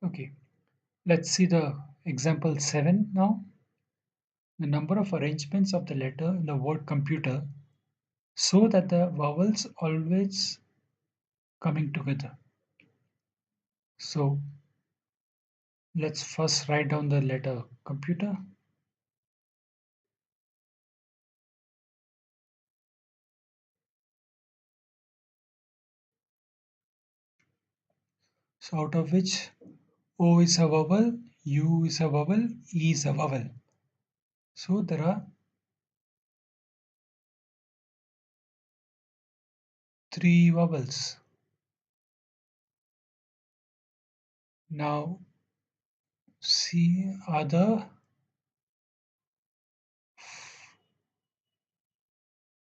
Okay, let's see the example 7 now. The number of arrangements of the letter in the word computer so that the vowels always coming together. So let's first write down the letter computer. So out of which O is a vowel, U is a vowel, E is a vowel. So there are three vowels. Now see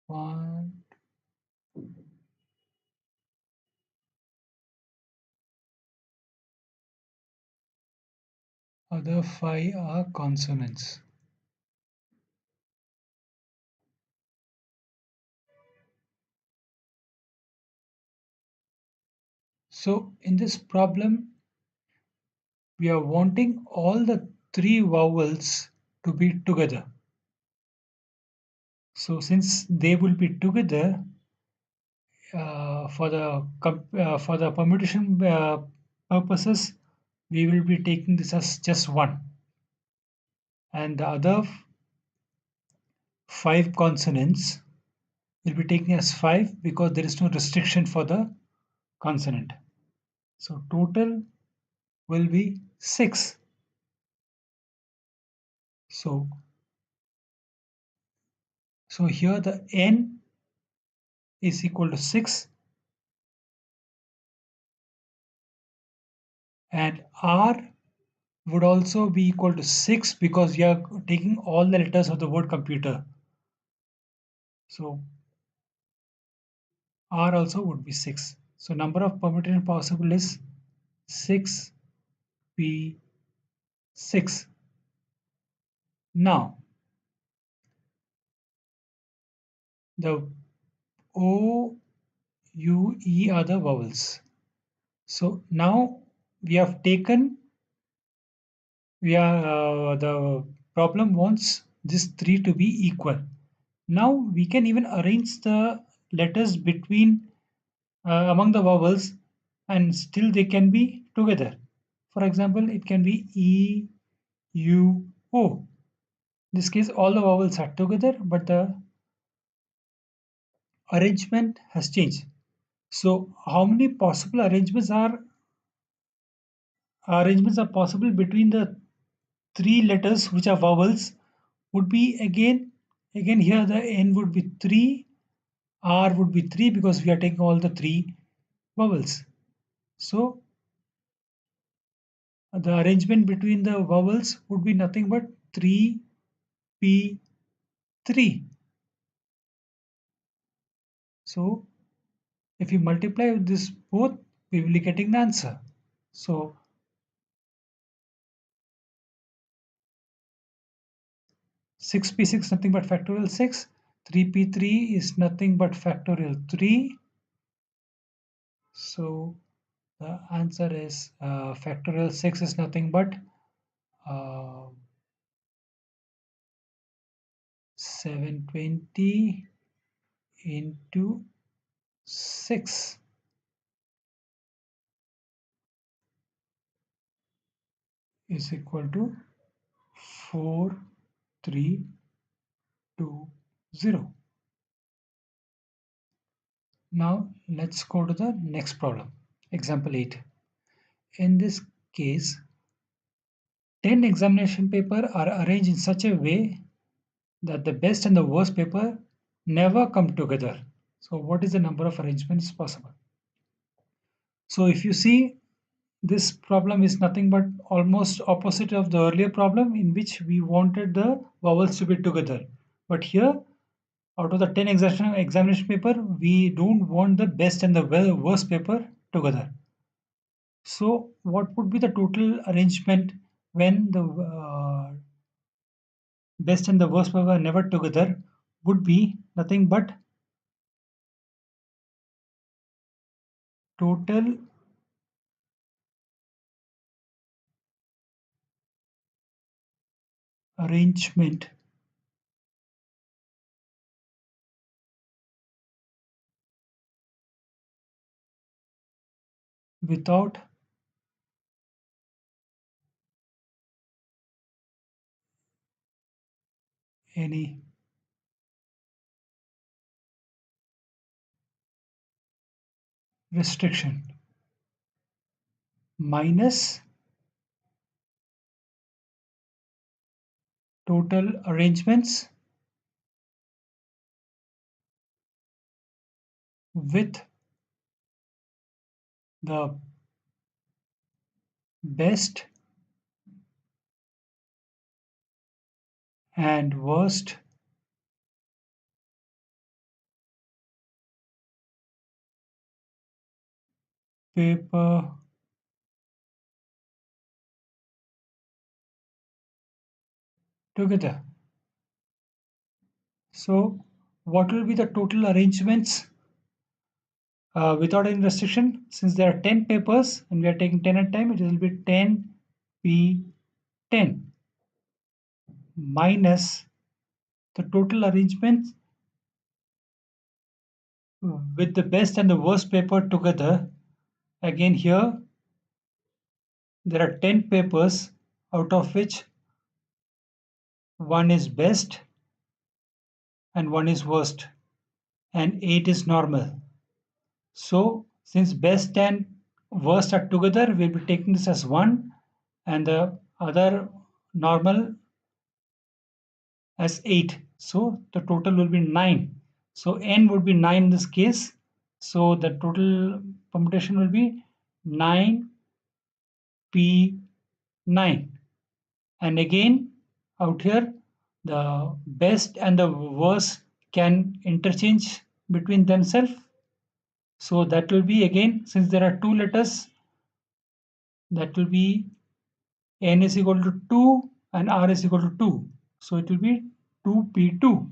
one, other five are consonants. So in this problem, we are wanting all the three vowels to be together. So since they will be together for the permutation purposes, we will be taking this as just one, and the other five consonants will be taken as five because there is no restriction for the consonant. So total will be six. So here the n is equal to 6 and r would also be equal to 6 because you are taking all the letters of the word computer. So r also would be 6. So number of permutation possible is 6 p 6. Now the o u e are the vowels. So now we have taken we are the problem wants these three to be equal. Now we can even arrange the letters between among the vowels and still they can be together. For example, it can be E, U, O. In this case, all the vowels are together, but the arrangement has changed. So, how many possible arrangements are possible between the three letters which are vowels would be again here the N would be 3, R would be 3 because we are taking all the three vowels. So the arrangement between the vowels would be nothing but 3p3. So if you multiply this both, we will be getting the answer. So 6p6 nothing but factorial 6, 3p3 is nothing but factorial 3. So the answer is factorial 6 is nothing but uh, 720 into 6 is equal to 4320. Now let's go to the next problem. Example 8. In this case, 10 examination paper are arranged in such a way that the best and the worst paper never come together. So what is the number of arrangements possible? So if you see, this problem is nothing but almost opposite of the earlier problem in which we wanted the vowels to be together. But here, out of the 10 examination paper, we don't want the best and the worst paper together. So what would be the total arrangement when the best and the worst paper are never together would be nothing but total arrangement without any restriction minus total arrangements with the best and worst paper together. So, what will be the total arrangements without any restriction? Since there are 10 papers and we are taking 10 at a time, it will be 10p10 minus the total arrangements with the best and the worst paper together. Again, here there are 10 papers, out of which one is best and one is worst, and 8 is normal. So, since best and worst are together, we'll be taking this as 1 and the other normal as 8. So, the total will be 9. So, n would be 9 in this case. So, the total permutation will be 9p9. And again, out here, the best and the worst can interchange between themselves. So that will be again, since there are two letters, that will be n is equal to 2 and r is equal to 2. So it will be 2p2.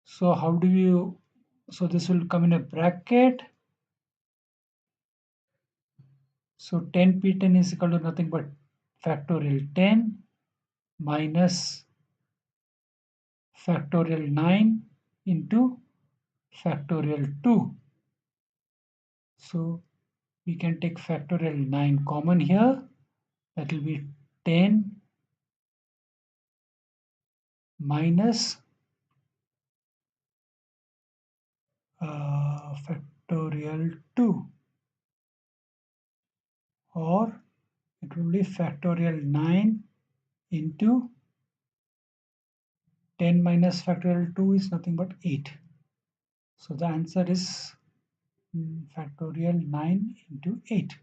So how do you, so this will come in a bracket. So 10p10 is equal to nothing but factorial 10 minus factorial 9 into factorial 2. So we can take factorial 9 common here. That will be 10 minus factorial 2, or it will be factorial 9 into 10 minus factorial 2 is nothing but 8. So the answer is factorial 9 into 8.